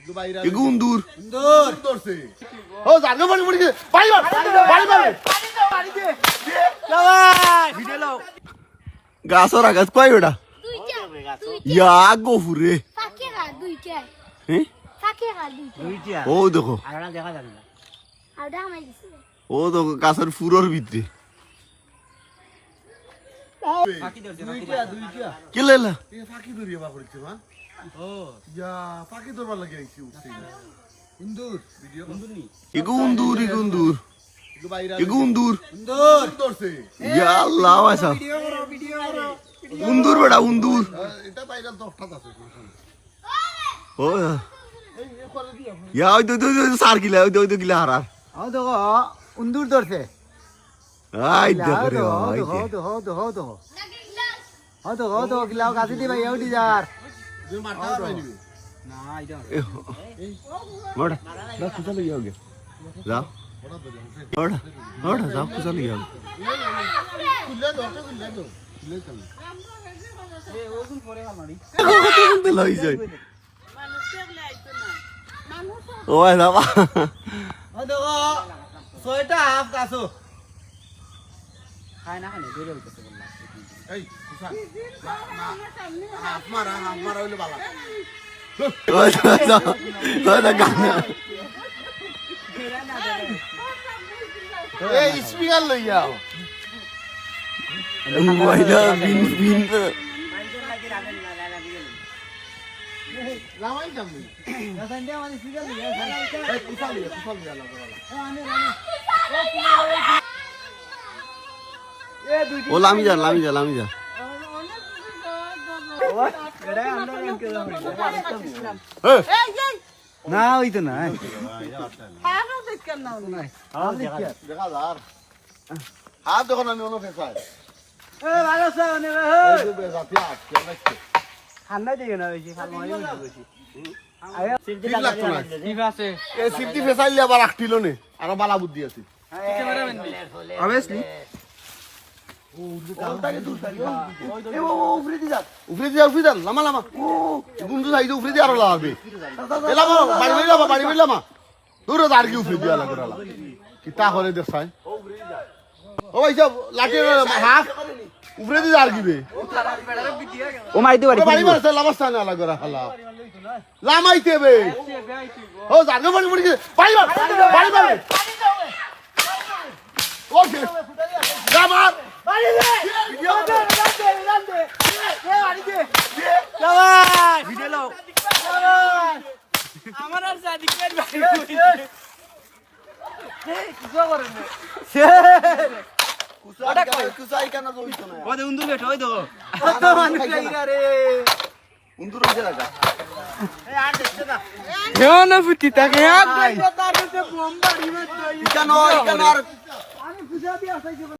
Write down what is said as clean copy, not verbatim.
গুন্দুর গুন্দুর ধরছে ও জানো বাড়ি বাড়ি বাড়ি বাড়ি বাড়ি ভিডিও লাও গাছর আগাছ কই ওটা ইয়া গফুরে ফাকিরা দুইটা হ্যাঁ ফাকিরা দুইটা ও দেখো আরনা দেখা যাবে না আউডা আমাই দিছে ও দেখো গাছের ফুরোর ভিতরে ফাকি ধরছে দুইটা কি লেলা ফাঁকি ধরিয়ে বা করছে মা ও ইয়া ফাঁকি ধরবার লাগে আইছি উঠছি ইন্দুর ভিডিও ইন্দুর নি ইগুন্দুর ইগুন্দুর ইগুন্দুর ইন্দুর ধরছে ইয়া আল্লাহ ওয়াসা ভিডিও করো উন্দুর বেটা উন্দুর এটা ভাইরাল তো হঠাৎ আছে ও ইয়া ওই তো সার গিলা ওই তো গিলা হারার ও দেখো ইন্দুর ধরছে আই দেখো রে আই হতো গিলাও কাছে দি ভাই এউডি যার তুমি মারতে পারবে নি না আইডা মোড়া না কুছা লই যাওগে যাও মোড়া মোড়া যাও কুছা লই যাও খুলে দাও খুলে দাও খুলে দাও এ ওগুন পরে গেল মারি কত লই যাই ও বাবা ও দেখো ছয়টা হাফ কাছো খায় না খানে বেরে উঠছে বললা এই কুসা হাফ মারা হইলো বালা ওই দা গানা এই স্পিকার লই যাও ওইলা বিন বিন লামাই যাবি রাসান্দে মানে সিগাল লিয়া এই কুসা লিয়া লাগা এ দুই ও লামি যা না ওই তো না দেখা যার হাত দেখো না নিও ফেসায় এ ভালো আছে অনেক এই যে বেজাতি আটকে রাখছে ঠান্ডা দিও না বেশি খাল মারি বেশি আয়া ঠিক লাগতো না ঠিক আছে এই সিফটি ফেসাইলে আবার রাখতিল নে আর বালা বুদ্ধি আছে অবভিয়াসলি উফরে দি লামা ও গুন্দু সাইজ উফরে দি আর লাগাবে এলামা বাড়ি লামা দূরে আর কি উফরে দিয়া লাগরা কিতা করে দেখাই ও ভাই সব লাঠি হাত উফরে দি আর কিবে ও মাইতে বাড়ি মারছে লামাস্তা না লাগরা হালা লামাইতে বে ও জানো বাড়ি বাড়ি বাড়ি ওকে জামার ভিডিও লাও আমার আর সাদিকের ভাই কুসাই কেন জড়িত না ওই উন্দুর বেট ওই দেখো কত মানুষ লাগা রে উন্দুর হইছে লাগা কেউ না ফুটি তাকে ইকানো আর